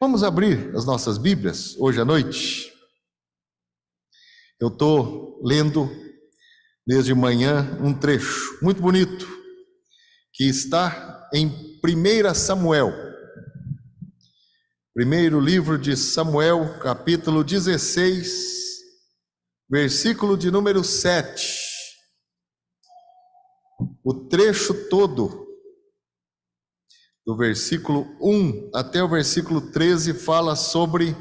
Vamos abrir as nossas Bíblias hoje à noite. Eu estou lendo desde manhã um trecho muito bonito que está em 1 Samuel, primeiro livro de Samuel, capítulo 16, versículo de número 7. O trecho todo, do versículo 1 até o versículo 13, fala sobre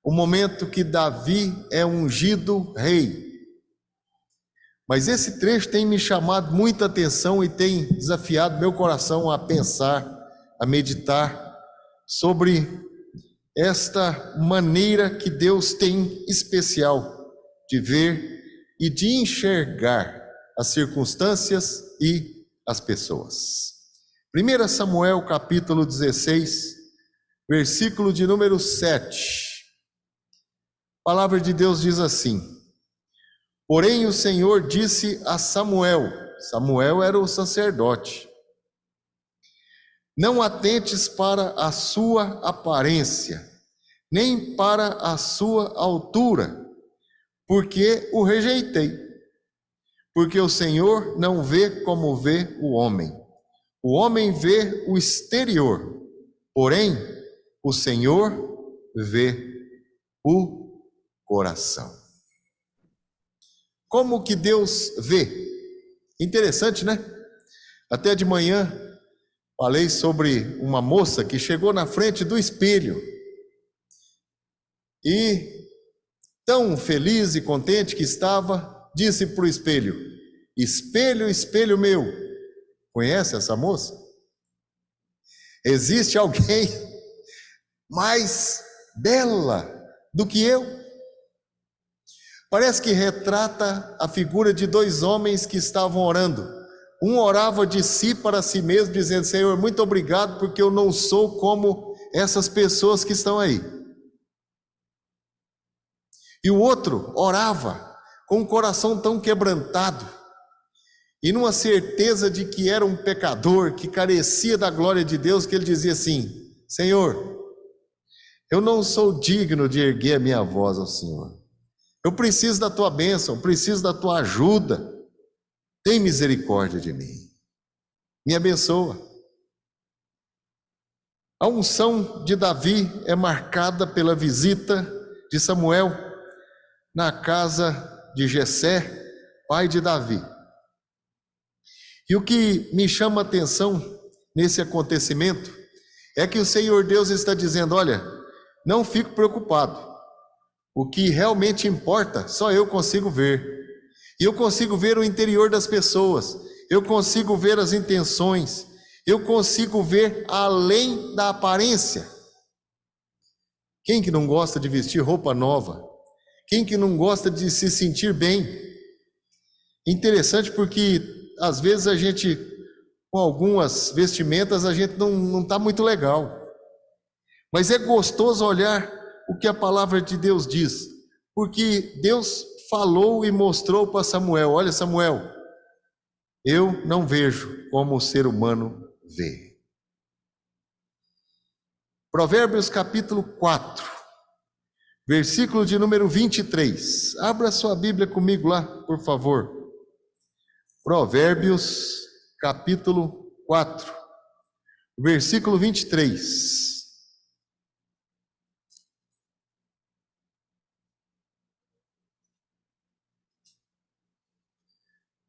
o momento que Davi é ungido rei. Mas esse trecho tem me chamado muita atenção e tem desafiado meu coração a pensar, a meditar sobre esta maneira que Deus tem especial de ver e de enxergar as circunstâncias e as pessoas. 1 Samuel capítulo 16, versículo de número 7. A palavra de Deus diz assim: Porém o Senhor disse a Samuel, Samuel era o sacerdote, não atentes para a sua aparência, nem para a sua altura, porque o rejeitei. Porque o Senhor não vê como vê o homem. O homem vê o exterior, porém o Senhor vê o coração. Como que Deus vê? Interessante, né? Até de manhã falei sobre uma moça que chegou na frente do espelho e, tão feliz e contente que estava, disse para o espelho: espelho, espelho meu. Conhece essa moça? Existe alguém mais bela do que eu? Parece que retrata a figura de dois homens que estavam orando. Um orava de si para si mesmo, dizendo: Senhor, muito obrigado, porque eu não sou como essas pessoas que estão aí. E o outro orava com um coração tão quebrantado, e numa certeza de que era um pecador, que carecia da glória de Deus, que ele dizia assim: Senhor, eu não sou digno de erguer a minha voz ao Senhor. Eu preciso da tua bênção, preciso da tua ajuda. Tem misericórdia de mim. Me abençoa. A unção de Davi é marcada pela visita de Samuel na casa de Jessé, pai de Davi. E o que me chama a atenção nesse acontecimento é que o Senhor Deus está dizendo: olha, não fico preocupado. O que realmente importa, só eu consigo ver. E eu consigo ver o interior das pessoas, eu consigo ver as intenções, eu consigo ver além da aparência. Quem que não gosta de vestir roupa nova? Quem que não gosta de se sentir bem? Interessante porque às vezes a gente, com algumas vestimentas, a gente não está muito legal. Mas é gostoso olhar o que a palavra de Deus diz, porque Deus falou e mostrou para Samuel: olha, Samuel, eu não vejo como o ser humano vê. Provérbios capítulo 4, versículo de número 23. Abra sua Bíblia comigo lá, por favor. Provérbios capítulo 4, versículo 23.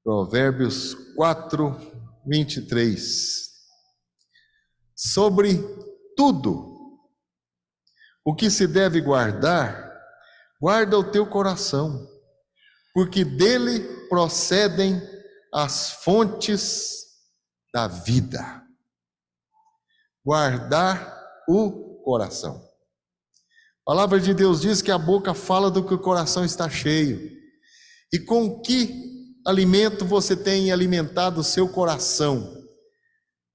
Provérbios 4, 23. Sobre tudo o que se deve guardar, guarda o teu coração, porque dele procedem as fontes da vida. Guardar o coração. A palavra de Deus diz que a boca fala do que o coração está cheio. E com que alimento você tem alimentado o seu coração?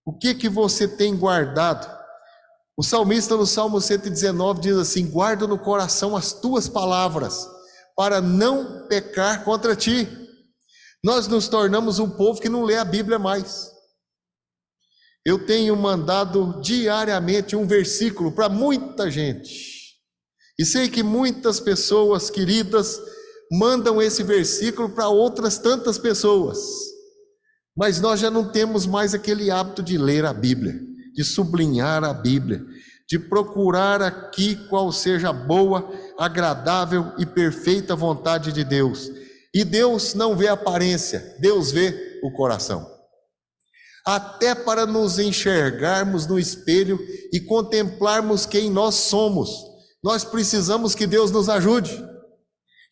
O que você tem guardado? O salmista no Salmo 119 diz assim: guarda no coração as tuas palavras, para não pecar contra ti. Nós nos tornamos um povo que não lê a Bíblia mais. Eu tenho mandado diariamente um versículo para muita gente. E sei que muitas pessoas queridas mandam esse versículo para outras tantas pessoas. Mas nós já não temos mais aquele hábito de ler a Bíblia, de sublinhar a Bíblia, de procurar aqui qual seja a boa, agradável e perfeita vontade de Deus. E Deus não vê a aparência, Deus vê o coração. Até para nos enxergarmos no espelho e contemplarmos quem nós somos, nós precisamos que Deus nos ajude.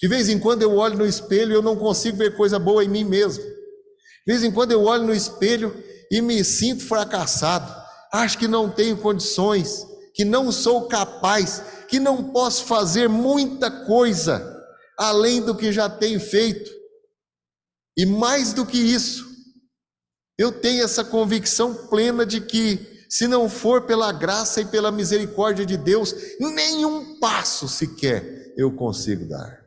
De vez em quando eu olho no espelho e eu não consigo ver coisa boa em mim mesmo. De vez em quando eu olho no espelho e me sinto fracassado. Acho que não tenho condições, que não sou capaz, que não posso fazer muita coisa além do que já tenho feito. E mais do que isso, eu tenho essa convicção plena de que, se não for pela graça e pela misericórdia de Deus, nenhum passo sequer eu consigo dar.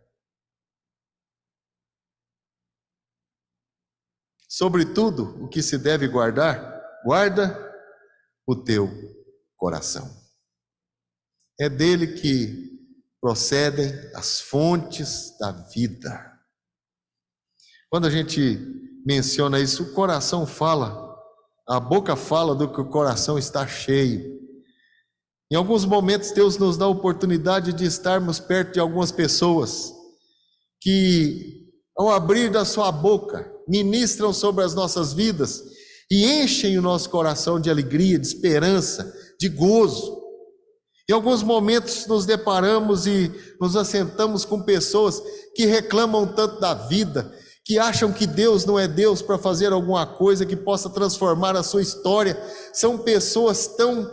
Sobretudo, o que se deve guardar, guarda o teu coração. É dele que procedem as fontes da vida. Quando a gente menciona isso, o coração fala, a boca fala do que o coração está cheio. Em alguns momentos Deus nos dá a oportunidade de estarmos perto de algumas pessoas que, ao abrir da sua boca, ministram sobre as nossas vidas e enchem o nosso coração de alegria, de esperança, de gozo. Em alguns momentos nos deparamos e nos assentamos com pessoas que reclamam tanto da vida, que acham que Deus não é Deus para fazer alguma coisa que possa transformar a sua história. São pessoas tão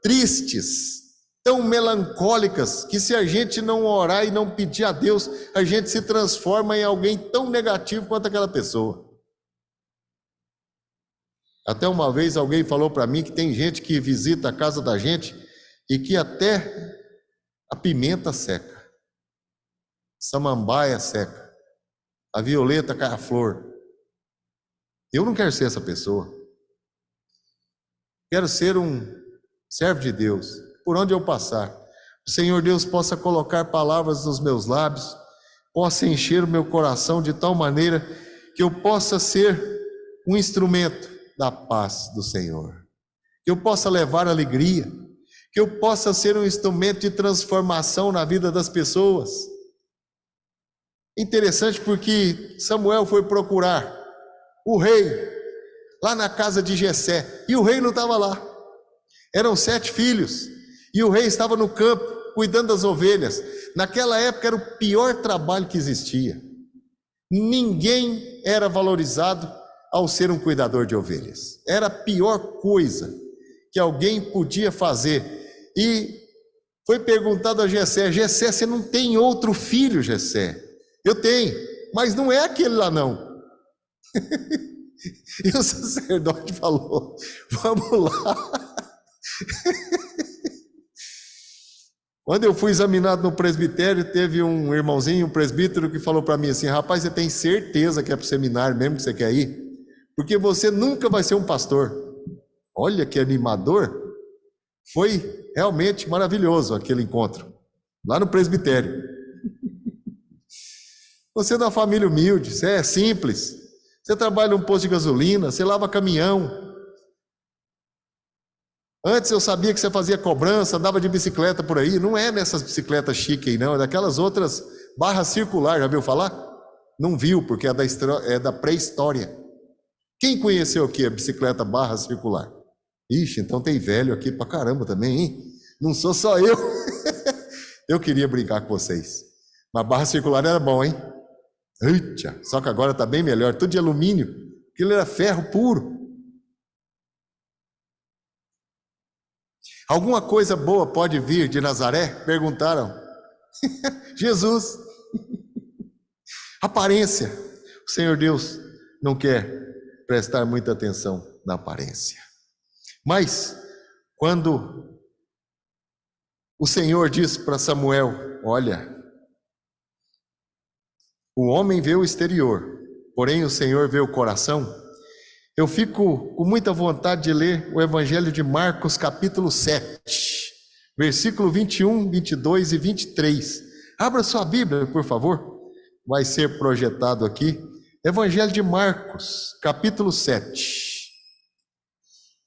tristes, tão melancólicas, que se a gente não orar e não pedir a Deus, a gente se transforma em alguém tão negativo quanto aquela pessoa. Até uma vez alguém falou para mim que tem gente que visita a casa da gente e que até a pimenta seca, samambaia seca, a violeta cai a flor. Eu não quero ser essa pessoa. Quero ser um servo de Deus, por onde eu passar. O Senhor Deus possa colocar palavras nos meus lábios, possa encher o meu coração de tal maneira que eu possa ser um instrumento da paz do Senhor, que eu possa levar alegria, que eu possa ser um instrumento de transformação na vida das pessoas. Interessante porque Samuel foi procurar o rei lá na casa de Jessé, e o rei não estava lá. Eram 7 filhos, e o rei estava no campo, cuidando das ovelhas. Naquela época era o pior trabalho que existia. Ninguém era valorizado ao ser um cuidador de ovelhas. Era a pior coisa que alguém podia fazer. E foi perguntado a Jessé: Jessé, você não tem outro filho, Jessé? Eu tenho, mas não é aquele lá não. E o sacerdote falou: vamos lá. Quando eu fui examinado no presbitério, teve um irmãozinho, um presbítero, que falou para mim assim: rapaz, você tem certeza que é para o seminário mesmo que você quer ir? Porque você nunca vai ser um pastor. Olha que animador. Foi realmente maravilhoso aquele encontro, lá no presbitério. Você é de uma família humilde, você é simples, você trabalha num posto de gasolina, você lava caminhão. Antes eu sabia que você fazia cobrança, andava de bicicleta por aí. Não é nessas bicicletas chiques aí não, é daquelas outras barra circular, já viu falar? Não viu, porque é da pré-história. Quem conheceu aqui a bicicleta barra circular? Ixi, então tem velho aqui pra caramba também, hein? Não sou só eu. Eu queria brincar com vocês. Mas barra circular era bom, hein? Eita, só que agora tá bem melhor, tudo de alumínio. Aquilo era ferro puro. Alguma coisa boa pode vir de Nazaré? Perguntaram. Jesus. Aparência. O Senhor Deus não quer prestar muita atenção na aparência. Mas, quando o Senhor disse para Samuel: olha, o homem vê o exterior, porém o Senhor vê o coração. Eu fico com muita vontade de ler o Evangelho de Marcos, capítulo 7, versículo 21, 22 e 23. Abra sua Bíblia, por favor. Vai ser projetado aqui. Evangelho de Marcos, capítulo 7.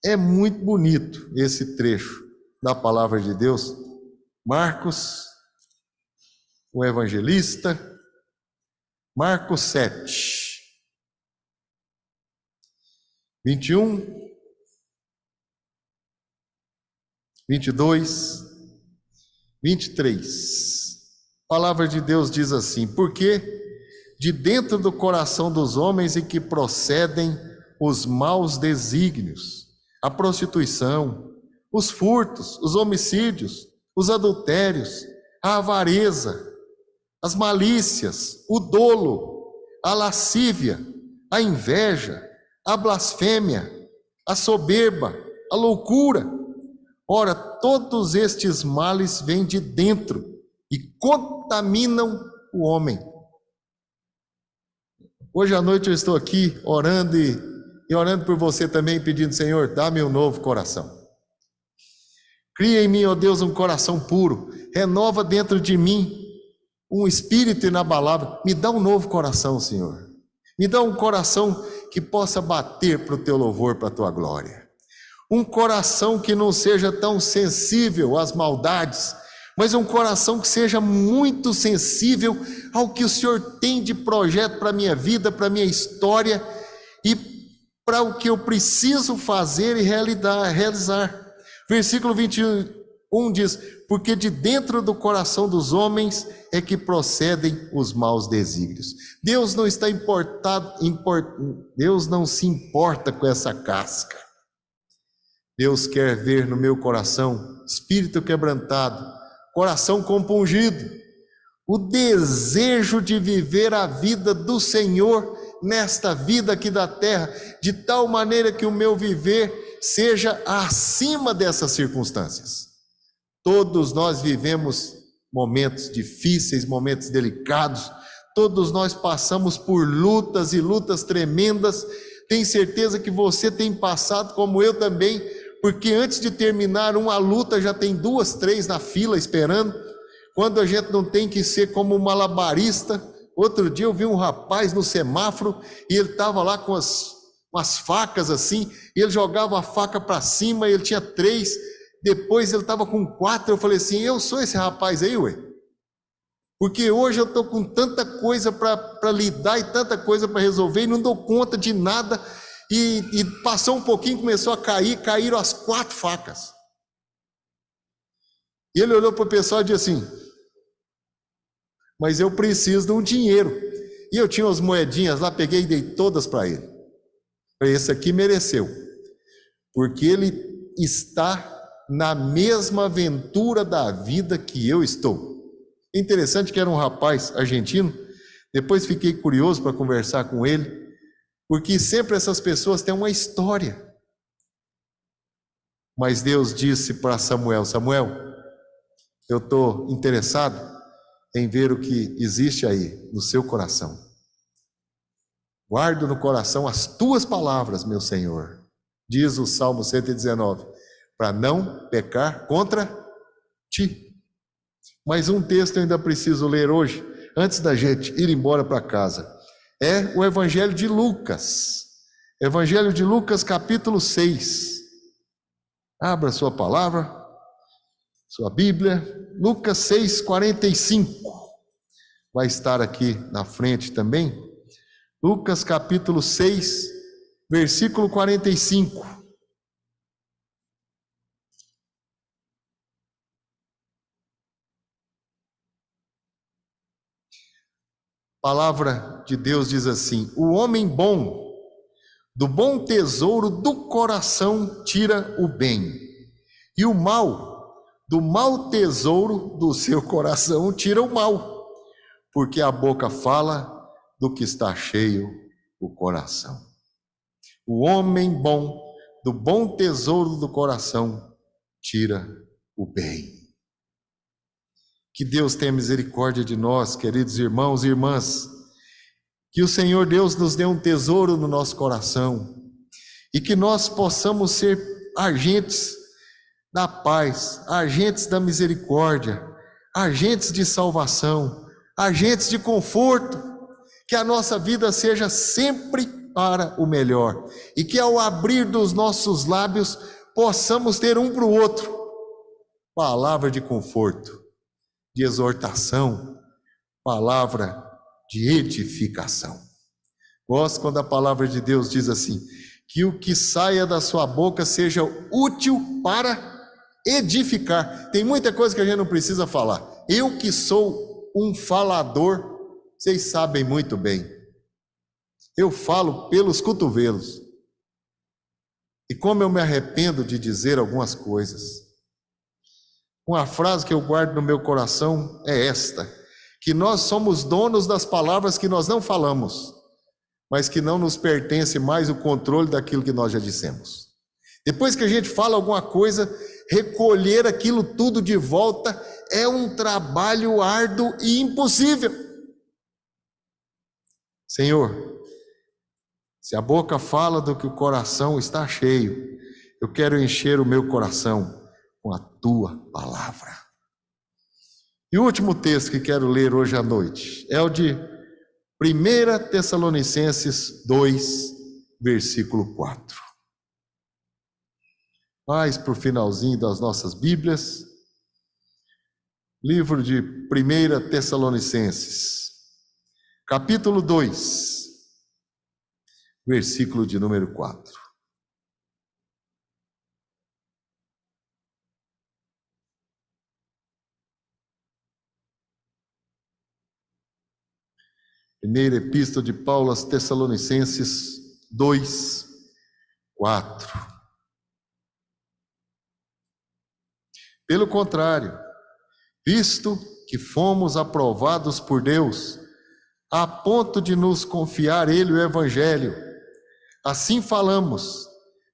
É muito bonito esse trecho da palavra de Deus. Marcos, o evangelista, Marcos 7. 21, 22, 23. A palavra de Deus diz assim: porque de dentro do coração dos homens é que procedem os maus desígnios, a prostituição, os furtos, os homicídios, os adultérios, a avareza, as malícias, o dolo, a lascívia, a inveja, a blasfêmia, a soberba, a loucura. Ora, todos estes males vêm de dentro e contaminam o homem. Hoje à noite eu estou aqui orando e orando por você também, pedindo: Senhor, dá-me um novo coração. Cria em mim, ó Deus, um coração puro. Renova dentro de mim um espírito inabalável. Me dá um novo coração, Senhor. Me dá um coração que possa bater para o teu louvor, para a tua glória. Um coração que não seja tão sensível às maldades, mas um coração que seja muito sensível ao que o Senhor tem de projeto para a minha vida, para a minha história e para o que eu preciso fazer e realizar. Versículo 21 diz: porque de dentro do coração dos homens é que procedem os maus desígnios. Deus não está Deus não se importa com essa casca. Deus quer ver no meu coração espírito quebrantado, coração compungido, o desejo de viver a vida do Senhor nesta vida aqui da terra, de tal maneira que o meu viver seja acima dessas circunstâncias. Todos nós vivemos momentos difíceis, momentos delicados, todos nós passamos por lutas e lutas tremendas. Tenho certeza que você tem passado, como eu também, porque antes de terminar uma luta já tem 2, 3 na fila esperando, quando a gente não tem que ser como um malabarista. Outro dia eu vi um rapaz no semáforo e ele estava lá com umas facas assim, e ele jogava a faca para cima, e ele tinha 3, depois ele estava com 4, eu falei assim: eu sou esse rapaz aí, ué, porque hoje eu estou com tanta coisa para lidar e tanta coisa para resolver, e não dou conta de nada, e passou um pouquinho, começou a caíram as 4 facas, e ele olhou para o pessoal e disse assim: mas eu preciso de um dinheiro, e eu tinha as moedinhas lá, peguei e dei todas para ele. Esse aqui mereceu, porque ele está na mesma aventura da vida que eu estou. Interessante que era um rapaz argentino, depois fiquei curioso para conversar com ele, porque sempre essas pessoas têm uma história. Mas Deus disse para Samuel: Samuel, eu estou interessado em ver o que existe aí no seu coração. Guardo no coração as tuas palavras, meu Senhor, diz o Salmo 119, para não pecar contra ti. Mas um texto eu ainda preciso ler hoje, antes da gente ir embora para casa. É o Evangelho de Lucas. Evangelho de Lucas, capítulo 6. Abra sua palavra, sua Bíblia. Lucas 6, 45. Vai estar aqui na frente também. Lucas capítulo 6, versículo 45. A palavra de Deus diz assim: o homem bom, do bom tesouro do coração tira o bem, e o mal, do mau tesouro do seu coração tira o mal, porque a boca fala do que está cheio o coração. O homem bom, do bom tesouro do coração, tira o bem. Que Deus tenha misericórdia de nós, queridos irmãos e irmãs. Que o Senhor Deus nos dê um tesouro no nosso coração. e que nós possamos ser agentes da paz, agentes da misericórdia, agentes de salvação, agentes de conforto, que a nossa vida seja sempre para o melhor e que ao abrir dos nossos lábios possamos ter um para o outro palavra de conforto, de exortação, palavra de edificação. Gosto quando a palavra de Deus diz assim, que o que saia da sua boca seja útil para edificar. Tem muita coisa que a gente não precisa falar. Eu que sou um falador, vocês sabem muito bem. Eu falo pelos cotovelos. E como eu me arrependo de dizer algumas coisas. Uma frase que eu guardo no meu coração é esta, que nós somos donos das palavras que nós não falamos, mas que não nos pertence mais o controle daquilo que nós já dissemos. Depois que a gente fala alguma coisa, recolher aquilo tudo de volta é um trabalho árduo e impossível. Senhor, se a boca fala do que o coração está cheio, eu quero encher o meu coração com a tua palavra. E o último texto que quero ler hoje à noite é o de 1 Tessalonicenses 2, versículo 4. Mais para o finalzinho das nossas Bíblias, livro de 1 Tessalonicenses, capítulo 2, versículo de número 4. Primeira Epístola de Paulo aos Tessalonicenses 2, 4. Pelo contrário, visto que fomos aprovados por Deus, a ponto de nos confiar Ele o Evangelho, assim falamos,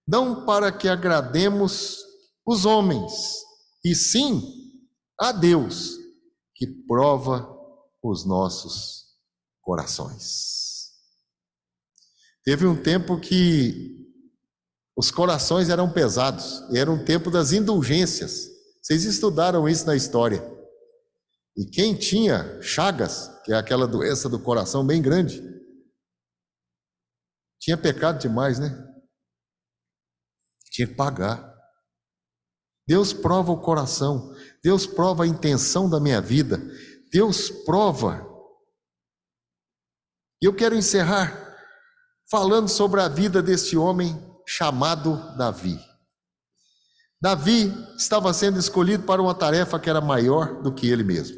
não para que agrademos os homens, e sim a Deus, que prova os nossos corações. Teve um tempo que os corações eram pesados, era um tempo das indulgências. Vocês estudaram isso na história. E quem tinha chagas, que é aquela doença do coração bem grande, tinha pecado demais, né? Tinha que pagar. Deus prova o coração, Deus prova a intenção da minha vida, Deus prova. E eu quero encerrar falando sobre a vida deste homem chamado Davi. Davi estava sendo escolhido para uma tarefa que era maior do que ele mesmo.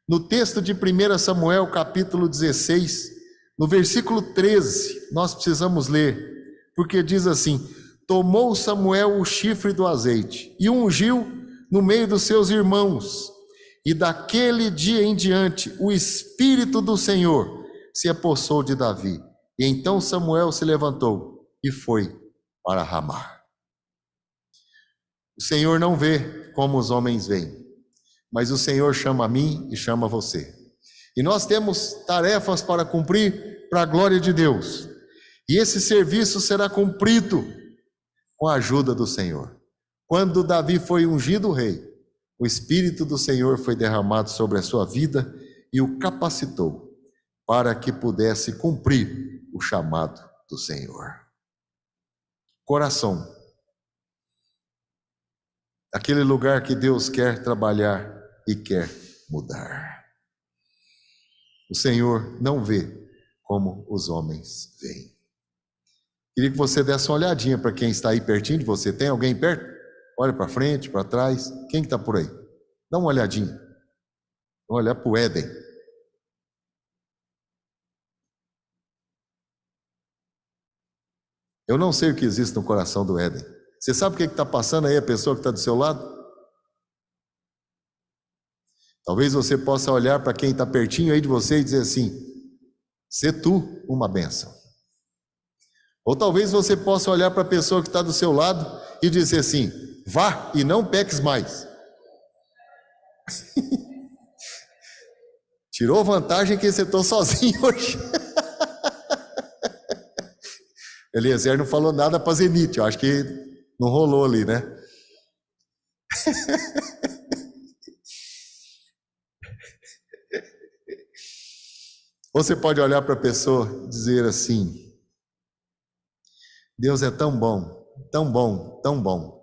No texto de 1 Samuel, capítulo 16, no versículo 13, nós precisamos ler, porque diz assim: tomou Samuel o chifre do azeite e ungiu no meio dos seus irmãos, e daquele dia em diante o Espírito do Senhor se apossou de Davi. E então Samuel se levantou e foi para Ramá. O Senhor não vê como os homens veem, mas o Senhor chama a mim e chama você. E nós temos tarefas para cumprir para a glória de Deus. E esse serviço será cumprido com a ajuda do Senhor. Quando Davi foi ungido rei, o Espírito do Senhor foi derramado sobre a sua vida e o capacitou para que pudesse cumprir o chamado do Senhor. Coração. Aquele lugar que Deus quer trabalhar e quer mudar. O Senhor não vê como os homens veem. Queria que você desse uma olhadinha para quem está aí pertinho de você. Tem alguém perto? Olha para frente, para trás. Quem está por aí? Dá uma olhadinha. Olha para o Éden. Eu não sei o que existe no coração do Éden. Você sabe o que está passando aí a pessoa que está do seu lado? Talvez você possa olhar para quem está pertinho aí de você e dizer assim: sê tu uma bênção. Ou talvez você possa olhar para a pessoa que está do seu lado e dizer assim: vá e não peques mais. Tirou vantagem que você estou sozinho hoje. Eliezer não falou nada para Zenite, eu acho que não rolou ali, né? Você pode olhar para a pessoa e dizer assim: Deus é tão bom, tão bom, tão bom,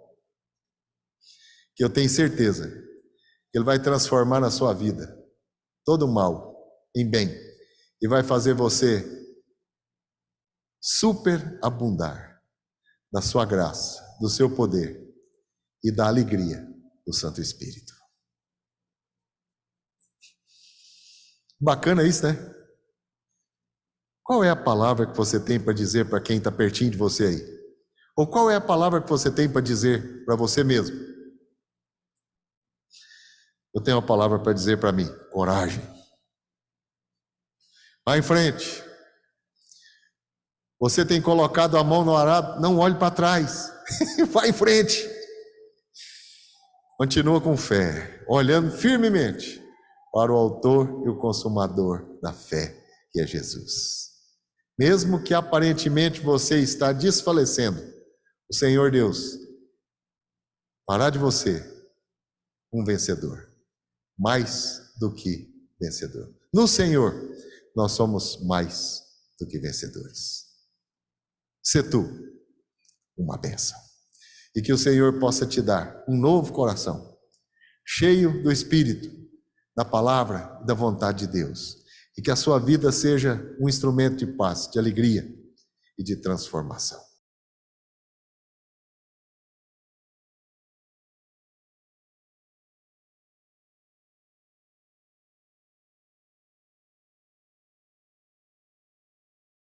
que eu tenho certeza que Ele vai transformar na sua vida todo o mal em bem e vai fazer você superabundar da sua graça, do seu poder e da alegria do Santo Espírito. Bacana isso, né? Qual é a palavra que você tem para dizer para quem está pertinho de você aí? Ou qual é a palavra que você tem para dizer para você mesmo? Eu tenho uma palavra para dizer para mim: coragem. Vá em frente. Você tem colocado a mão no arado, não olhe para trás. Vá em frente. Continua com fé, olhando firmemente para o autor e o consumador da fé, que é Jesus. Mesmo que aparentemente você está desfalecendo, o Senhor Deus fará de você um vencedor, mais do que vencedor. No Senhor, nós somos mais do que vencedores. Sê tu uma bênção. E que o Senhor possa te dar um novo coração, cheio do Espírito, da palavra e da vontade de Deus. E que a sua vida seja um instrumento de paz, de alegria e de transformação.